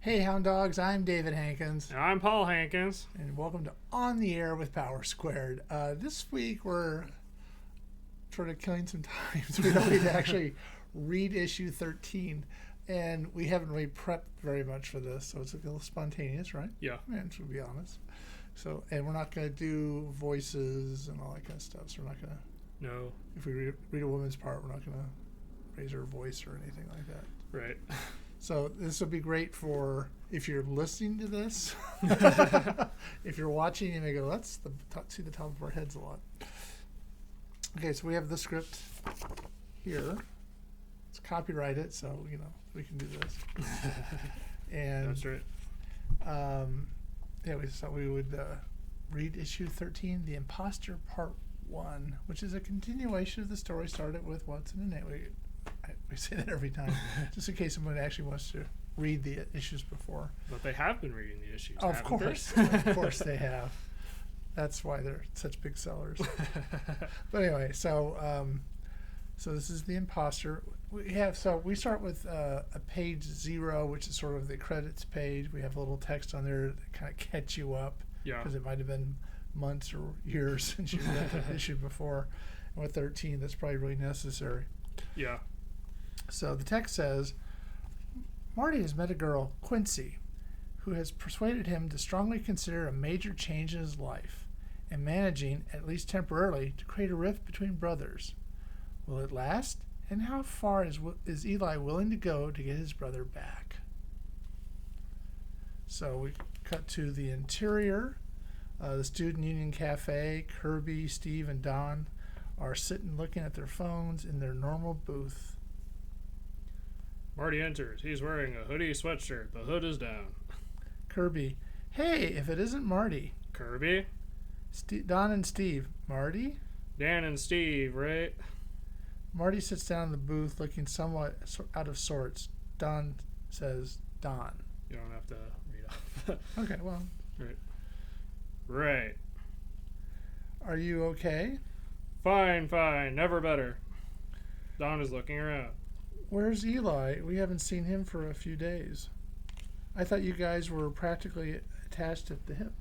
Hey, Hound Dogs, I'm David Hankins, And I'm Paul Hankins. and welcome to On the Air with Power Squared. This week we're sort of killing some time, so we don't need to actually read issue 13, and we haven't really prepped very much for this, so it's a little spontaneous, right? Yeah. And to be honest. So, and we're not going to do voices and all that kind of stuff, so we're not going to, No. if we read a woman's part, we're not going to raise her voice or anything like that. Right. So this will be great for if you're listening to this. If you're watching, you may go, let's see the top of our heads a lot. Okay, so we have the script here. It's copyrighted, so, we can do this. And That's right. we thought we would read issue 13, The Imposter Part 1, which is a continuation of the story started with What's in a Name. We say that every time, just in case someone actually wants to read the issues before. But they have been reading the issues. Of course. Of course they have. That's why they're such big sellers. But anyway, so this is The Imposter. We start with a page 0, which is sort of the credits page. We have a little text on there to kind of catch you up. Yeah. Because it might have been months or years since you read the issue before. And with 13, that's probably really necessary. Yeah. So the text says, Marty has met a girl, Quincy, who has persuaded him to strongly consider a major change in his life and managing, at least temporarily, to create a rift between brothers. Will it last? And how far is Eli willing to go to get his brother back? So we cut to the interior. The Student Union Cafe. Kirby, Steve, and Don are sitting looking at their phones in their normal booth. Marty enters. He's wearing a hoodie sweatshirt. The hood is down. Kirby, hey, if it isn't Marty. Kirby? Don and Steve, Marty? Dan and Steve, right? Marty sits down in the booth looking somewhat out of sorts. Don says, Don. You don't have to read off. Okay, well. Right. Are you okay? Fine. Never better. Don is looking around. Where's Eli? We haven't seen him for a few days. I thought you guys were practically attached at the hip.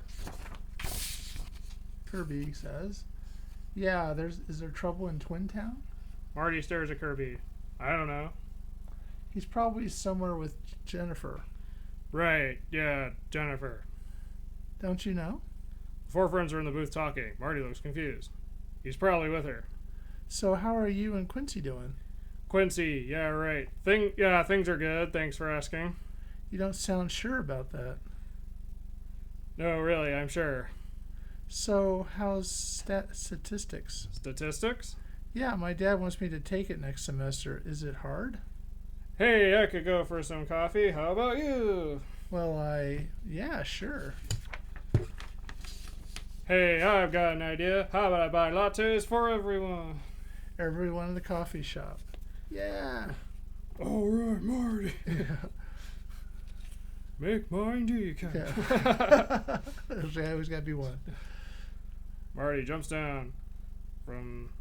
Kirby says, yeah, is there trouble in Twin Town? Marty stares at Kirby. I don't know. He's probably somewhere with Jennifer. Right, yeah, Jennifer. Don't you know? The four friends are in the booth talking. Marty looks confused. He's probably with her. So how are you and Quincy doing? Quincy, yeah, right. Things are good. Thanks for asking. You don't sound sure about that. No, really, I'm sure. So how's statistics? Statistics? Yeah, my dad wants me to take it next semester. Is it hard? Hey, I could go for some coffee. How about you? Well, yeah, sure. Hey, I've got an idea. How about I buy lattes for everyone? Everyone in the coffee shop. Yeah. All right, Marty. Yeah. Make mine decaf. Yeah. There's always got to be one. Marty jumps down from...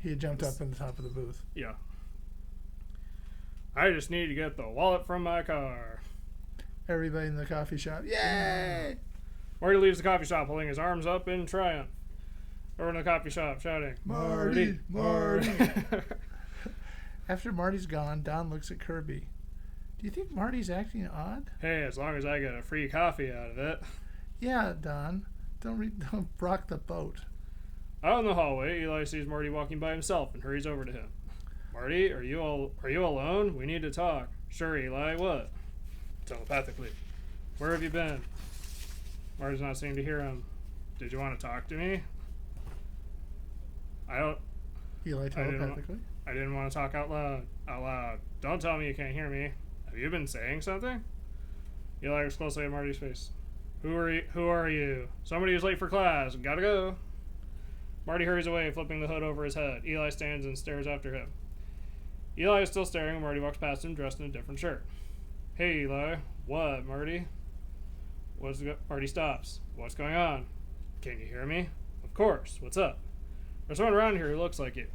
He had jumped up in the top of the booth. Yeah. I just need to get the wallet from my car. Everybody in the coffee shop. Yay! Marty leaves the coffee shop holding his arms up in triumph. Over in the coffee shop shouting, Marty! After Marty's gone, Don looks at Kirby. Do you think Marty's acting odd? Hey, as long as I get a free coffee out of it. Yeah, Don. Don't rock the boat. Out in the hallway, Eli sees Marty walking by himself and hurries over to him. Marty, are you alone? We need to talk. Sure, Eli. What? Telepathically. Where have you been? Marty's not seeming to hear him. Did you want to talk to me? Eli telepathically. I didn't want to talk out loud. Don't tell me you can't hear me. Have you been saying something? Eli looks closely at Marty's face. Who are you? Somebody who's late for class. Gotta go. Marty hurries away, flipping the hood over his head. Eli stands and stares after him. Eli is still staring when Marty walks past him, dressed in a different shirt. Hey, Eli. What, Marty? Marty stops. What's going on? Can you hear me? Of course. What's up? There's someone around here who looks like you.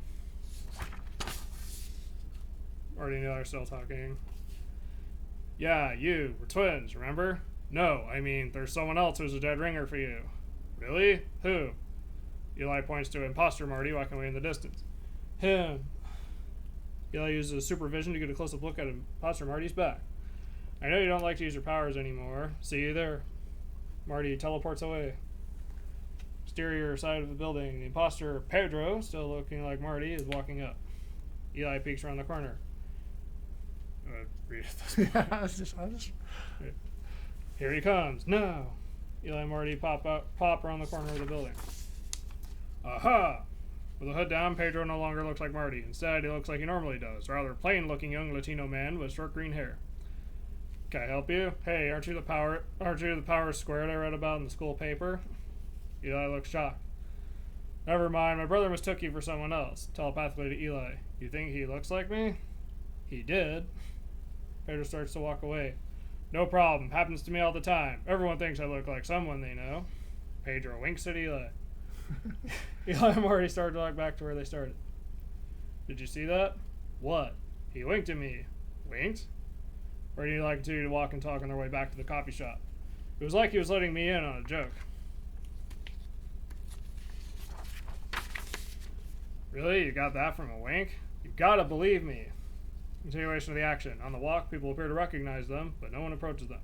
Marty and Eli are still talking. Yeah, you. We're twins, remember? No, I mean, there's someone else who's a dead ringer for you. Really? Who? Eli points to Imposter Marty walking away in the distance. Him. Eli uses his supervision to get a close-up look at Imposter Marty's back. I know you don't like to use your powers anymore. See you there. Marty teleports away. Exterior side of the building. The imposter, Pedro, still looking like Marty, is walking up. Eli peeks around the corner. Read it. Yeah, I just... Here he comes. No. Eli and Marty pop around the corner of the building. Aha! With the hood down, Pedro no longer looks like Marty. Instead, he looks like he normally does. Rather plain-looking young Latino man with short green hair. Can I help you? Hey, aren't you the power squared I read about in the school paper? Eli looks shocked. Never mind, my brother mistook you for someone else. Telepathically to Eli. You think he looks like me? He did. Pedro starts to walk away. No problem. Happens to me all the time. Everyone thinks I look like someone they know. Pedro winks at Eli. Eli and Marty started to walk back to where they started. Did you see that? What? He winked at me. Winked? Or did Eli continue to walk and talk on their way back to the coffee shop? It was like he was letting me in on a joke. Really? You got that from a wink? You gotta believe me. Continuation of the action. On the walk, people appear to recognize them, but no one approaches them.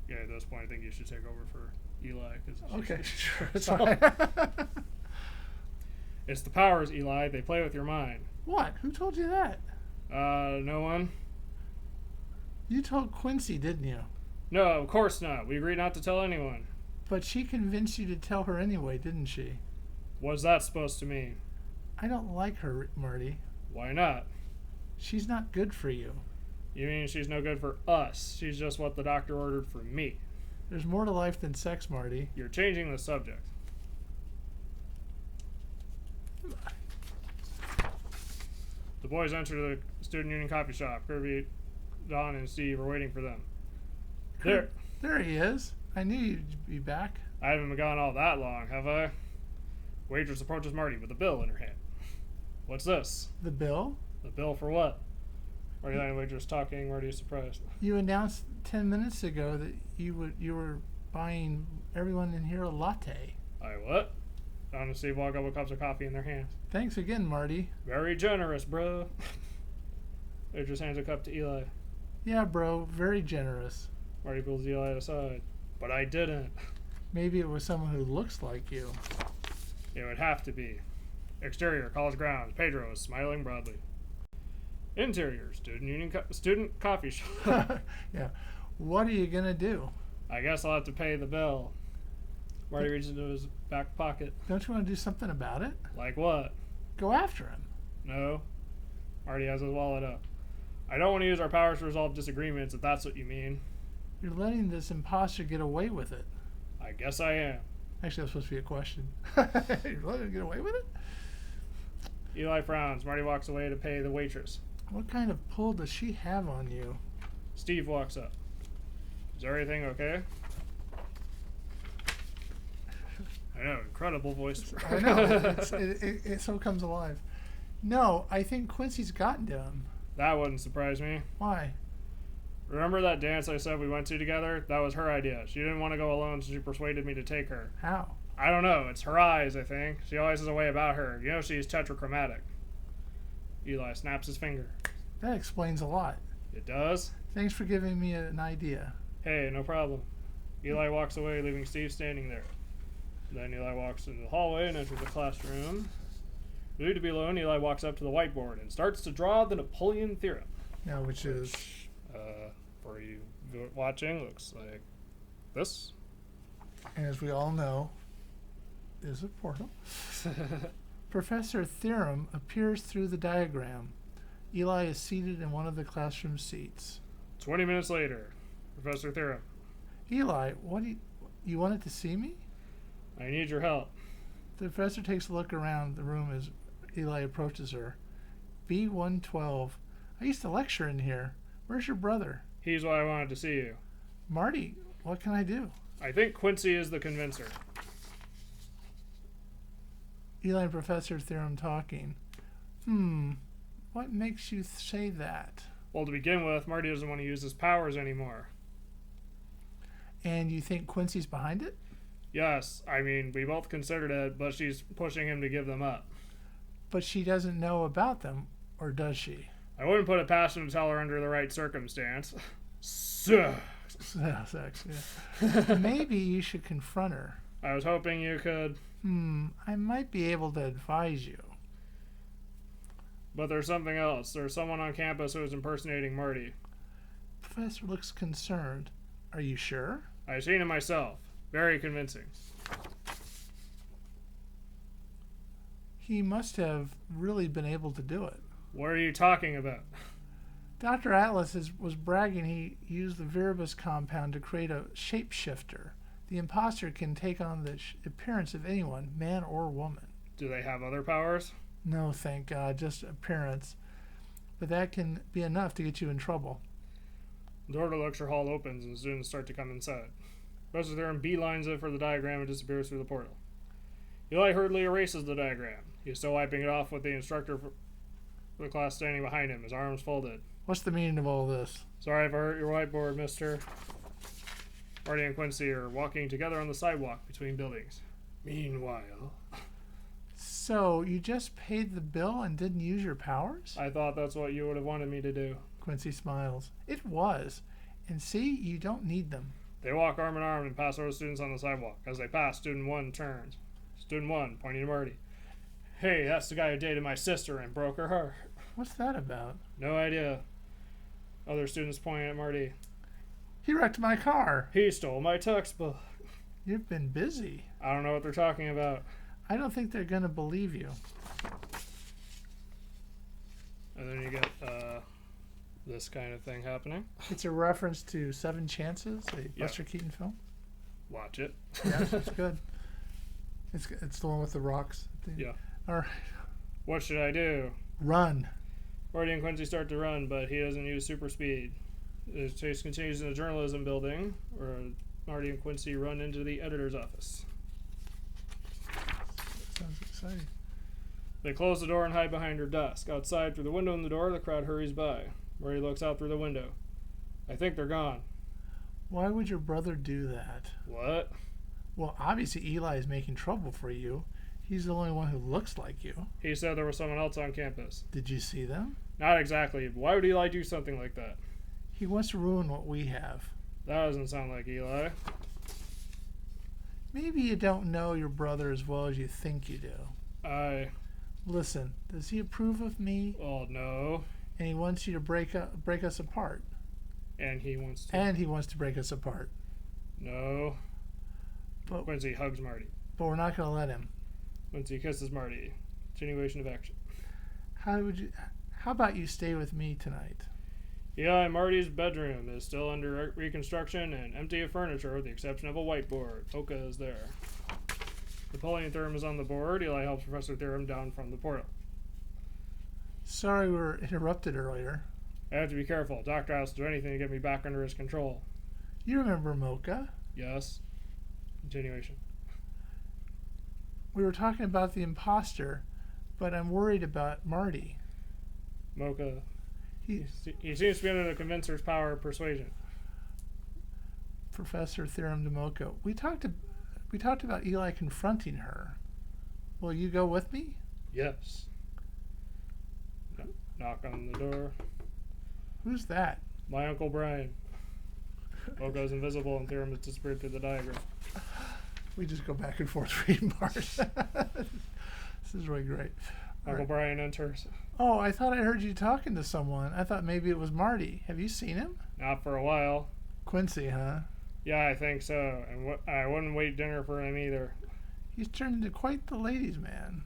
Yeah, at this point, I think you should take over for Eli. Okay, sure. It's fine. It's the powers, Eli. They play with your mind. What? Who told you that? No one. You told Quincy, didn't you? No, of course not. We agreed not to tell anyone. But she convinced you to tell her anyway, didn't she? What's that supposed to mean? I don't like her, Marty. Why not? She's not good for you. You mean she's no good for us? She's just what the doctor ordered for me. There's more to life than sex, Marty. You're changing the subject. The boys enter the student union coffee shop. Kirby, Don, and Steve are waiting for them. There he is. I knew you'd be back. I haven't been gone all that long, have I? Waitress approaches Marty with a bill in her hand. What's this? The bill? The bill for what? Marty and the waitress talking. Marty is surprised. You announced 10 minutes ago that you were buying everyone in here a latte. I what? Don and Steve walk up with cups of coffee in their hands. Thanks again, Marty. Very generous, bro. Waitress hands a cup to Eli. Yeah, bro. Very generous. Marty pulls Eli aside. But I didn't. Maybe it was someone who looks like you. It would have to be. Exterior, college grounds. Pedro is smiling broadly. Interior, student coffee shop. Yeah. What are you going to do? I guess I'll have to pay the bill. Marty reaches into his back pocket. Don't you want to do something about it? Like what? Go after him. No. Marty has his wallet up. I don't want to use our powers to resolve disagreements, if that's what you mean. You're letting this imposter get away with it. I guess I am. Actually, that's supposed to be a question. You're letting him get away with it? Eli frowns. Marty walks away to pay the waitress. What kind of pull does she have on you? Steve walks up. Is everything okay? I know, incredible voice. I know. It so comes alive. No, I think Quincy's gotten to him. That wouldn't surprise me. Why? Remember that dance I said we went to together? That was her idea. She didn't want to go alone, so she persuaded me to take her. How? I don't know. It's her eyes, I think. She always has a way about her. You know she's tetrachromatic. Eli snaps his finger. That explains a lot. It does? Thanks for giving me an idea. Hey, no problem. Eli walks away, leaving Steve standing there. Then Eli walks into the hallway and enters the classroom. Relieved to be alone, Eli walks up to the whiteboard and starts to draw the Napoleon theorem. Yeah, which is... for you watching, looks like this. And as we all know, is a portal. Professor Theorem appears through the diagram. Eli is seated in one of the classroom seats. 20 minutes later, Professor Theorem. Eli, what do you wanted to see me? I need your help. The professor takes a look around the room as Eli approaches her. B112. I used to lecture in here. Where's your brother? He's why I wanted to see you. Marty, what can I do? I think Quincy is the convincer. Eli and Professor Theorem talking. What makes you say that? Well, to begin with, Marty doesn't want to use his powers anymore. And you think Quincy's behind it? Yes, I mean, we both considered it, but she's pushing him to give them up. But she doesn't know about them, or does she? I wouldn't put it past him to tell her under the right circumstance. Sex. Sex, yeah. Maybe you should confront her. I was hoping you could. I might be able to advise you. But there's something else. There's someone on campus who is impersonating Marty. Professor looks concerned. Are you sure? I've seen him myself. Very convincing. He must have really been able to do it. What are you talking about? Dr. Atlas was bragging he used the Viribus compound to create a shapeshifter. The imposter can take on the appearance of anyone, man or woman. Do they have other powers? No, thank God, just appearance. But that can be enough to get you in trouble. The door to the lecture hall opens and the students start to come inside. Professor Theron beelines it for the diagram and disappears through the portal. Eli hurriedly erases the diagram. He is still wiping it off with the instructor for the class standing behind him, his arms folded. What's the meaning of all this? Sorry if I hurt your whiteboard, mister. Marty and Quincy are walking together on the sidewalk between buildings. Meanwhile... So, you just paid the bill and didn't use your powers? I thought that's what you would have wanted me to do. Quincy smiles. It was. And see, you don't need them. They walk arm in arm and pass over students on the sidewalk. As they pass, Student 1 turns. Student 1, pointing to Marty. Hey, that's the guy who dated my sister and broke her heart. What's that about? No idea. Other students pointing at Marty. He wrecked my car. He stole my textbook. You've been busy. I don't know what they're talking about. I don't think they're going to believe you. And then you get this kind of thing happening. It's a reference to Seven Chances, a Buster Keaton film. Watch it. Yes, it's good. It's the one with the rocks. Yeah. All right. What should I do? Run. Marty and Quincy start to run, but he doesn't use super speed. The chase continues in the journalism building, where Marty and Quincy run into the editor's office. Sounds exciting. They close the door and hide behind her desk. Outside, through the window in the door, the crowd hurries by. Marty looks out through the window. I think they're gone. Why would your brother do that? What? Well, obviously Eli is making trouble for you. He's the only one who looks like you. He said there was someone else on campus. Did you see them? Not exactly. Why would Eli do something like that? He wants to ruin what we have. That doesn't sound like Eli. Maybe you don't know your brother as well as you think you do. Listen, does he approve of me? Oh, no. And he wants you to break us apart. And he wants to. And he wants to break us apart. No. But Quincy hugs Marty. we're not going to let him. Quincy kisses Marty. Continuation of action. How about you stay with me tonight? Yeah, Marty's bedroom is still under reconstruction and empty of furniture with the exception of a whiteboard. Oka is there. Napoleon Theorem is on the board. Eli helps Professor Theorem down from the portal. Sorry we were interrupted earlier. I have to be careful. Dr. House will do anything to get me back under his control. You remember Mocha? Yes. Continuation. We were talking about the imposter, but I'm worried about Marty. Mocha. He seems to be under the convincer's power of persuasion. Professor Theorem de Mocha. We talked about Eli confronting her. Will you go with me? Yes. Knock on the door. Who's that? My Uncle Brian. Mocha is invisible and Theorem has disappeared through the diagram. We just go back and forth reading parts. This is really great. Uncle Brian enters. Oh, I thought I heard you talking to someone. I thought maybe it was Marty. Have you seen him? Not for a while. Quincy, huh? Yeah, I think so. And I wouldn't wait dinner for him either. He's turned into quite the ladies' man.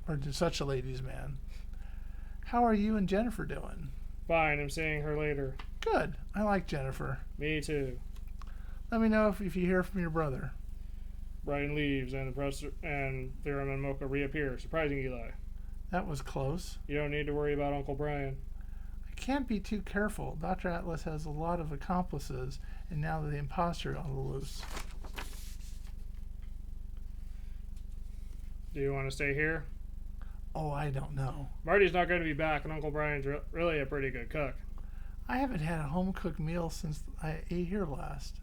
Or to such a ladies' man. How are you and Jennifer doing? Fine, I'm seeing her later. Good. I like Jennifer. Me too. Let me know if you hear from your brother. Brian leaves and the professor and Theorem and Mocha reappear, surprising Eli. That was close. You don't need to worry about Uncle Brian. I can't be too careful. Dr. Atlas has a lot of accomplices, and now the imposter on the loose. Do you want to stay here? Oh, I don't know. Marty's not going to be back, and Uncle Brian's really a pretty good cook. I haven't had a home-cooked meal since I ate here last.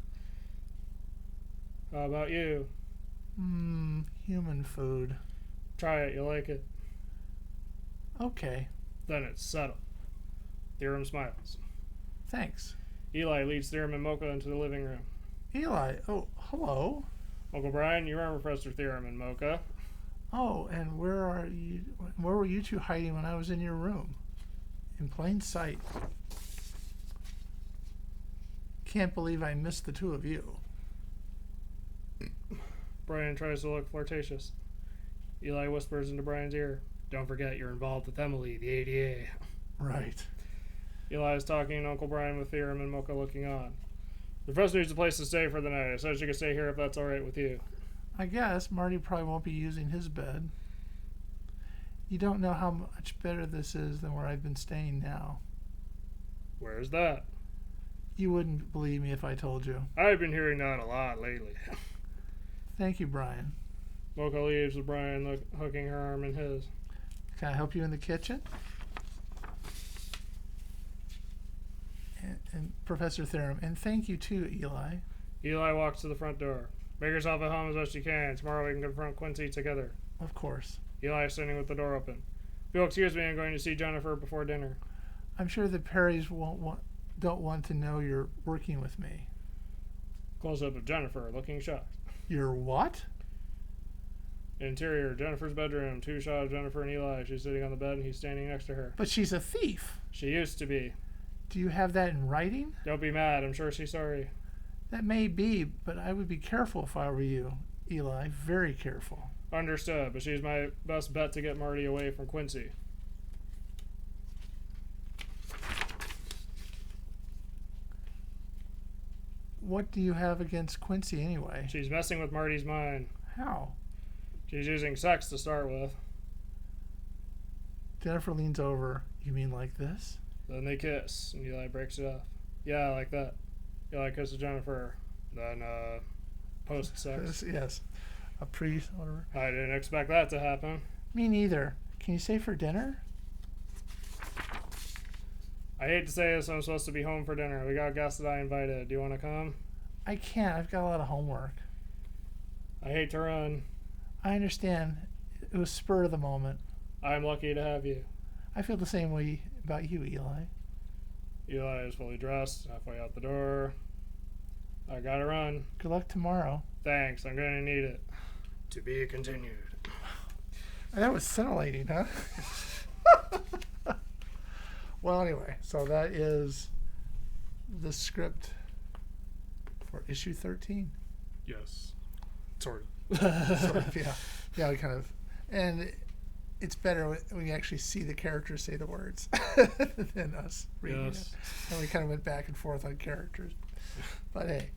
How about you? Human food. Try it, you'll like it. Okay, Then it's settled. Theorem smiles. thanks. Eli leads Theorem and Mocha into the living room. Eli, oh, hello. Uncle Brian, you remember Professor Theorem and Mocha? Oh, and where are you? Where were you two hiding when I was in your room? In plain sight. Can't believe I missed the two of you. Brian tries to look flirtatious. Eli whispers into Brian's ear, "Don't forget you're involved with Emily, the ADA." Right. Eli is talking to Uncle Brian with Theorem and Mocha looking on. The professor needs a place to stay for the night. I said she could stay here if that's alright with you. I guess Marty probably won't be using his bed. You don't know how much better this is than where I've been staying now. Where's that? You wouldn't believe me if I told you. I've been hearing that a lot lately. Thank you, Brian. Mocha leaves with Brian hooking her arm in his. Can I help you in the kitchen? And Professor Theorem. And thank you too, Eli. Eli walks to the front door. Make yourself at home as best you can. Tomorrow we can confront Quincy together. Of course. Eli is standing with the door open. If you'll excuse me, I'm going to see Jennifer before dinner. I'm sure the Perrys don't want to know you're working with me. Close up of Jennifer, looking shocked. You're what? Interior, Jennifer's bedroom. 2 shots of Jennifer and Eli. She's sitting on the bed and he's standing next to her. But she's a thief. She used to be. Do you have that in writing? Don't be mad. I'm sure she's sorry. That may be, but I would be careful if I were you, Eli. Very careful. Understood, but she's my best bet to get Marty away from Quincy. What do you have against Quincy anyway? She's messing with Marty's mind. How? She's using sex to start with. Jennifer leans over. You mean like this? Then they kiss, and Eli breaks it off. Yeah, like that. Eli kisses Jennifer. Then, post-sex. Yes. A whatever. I didn't expect that to happen. Me neither. Can you stay for dinner? I hate to say this, I'm supposed to be home for dinner. We got guests that I invited. Do you want to come? I can't. I've got a lot of homework. I hate to run. I understand. It was spur of the moment. I'm lucky to have you. I feel the same way about you, Eli. Eli is fully dressed, halfway out the door. I gotta run. Good luck tomorrow. Thanks, I'm gonna need it. To be continued. That was scintillating, huh? Well, anyway, so that is the script for issue 13. Yes. Sort of. Sort of, yeah. Yeah, we kind of. And it's better when you actually see the characters say the words than us reading it. And we kind of went back and forth on characters. But hey,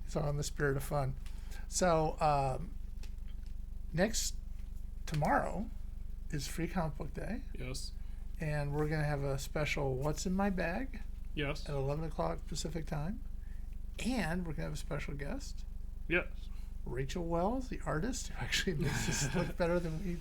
it's all in the spirit of fun. So tomorrow is Free Comic Book Day. Yes. And we're going to have a special What's in My Bag Yes. at 11 o'clock Pacific time. And we're going to have a special guest. Yes. Rachel Wells, the artist, who actually makes this look better than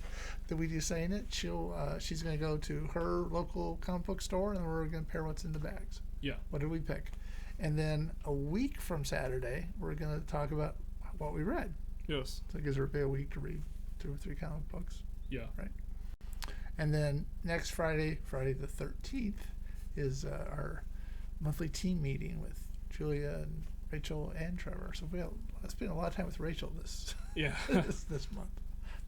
we do saying it. She's going to go to her local comic book store, and we're going to pair what's in the bags. Yeah. What did we pick? And then a week from Saturday, we're going to talk about what we read. Yes. So it gives everybody a week to read 2 or 3 comic books. Yeah. Right. And then next Friday the 13th, is our monthly team meeting with Julia and Rachel and Trevor. So we'll spend a lot of time with Rachel this this month.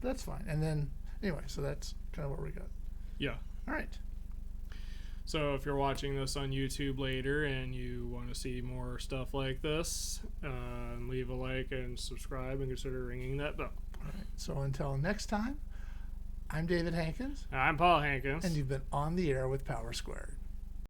But that's fine. And then anyway, so that's kind of what we got. Yeah. All right. So if you're watching this on YouTube later and you want to see more stuff like this, leave a like and subscribe and consider ringing that bell. All right. So until next time, I'm David Hankins. I'm Paul Hankins. And you've been on the air with Power Squared.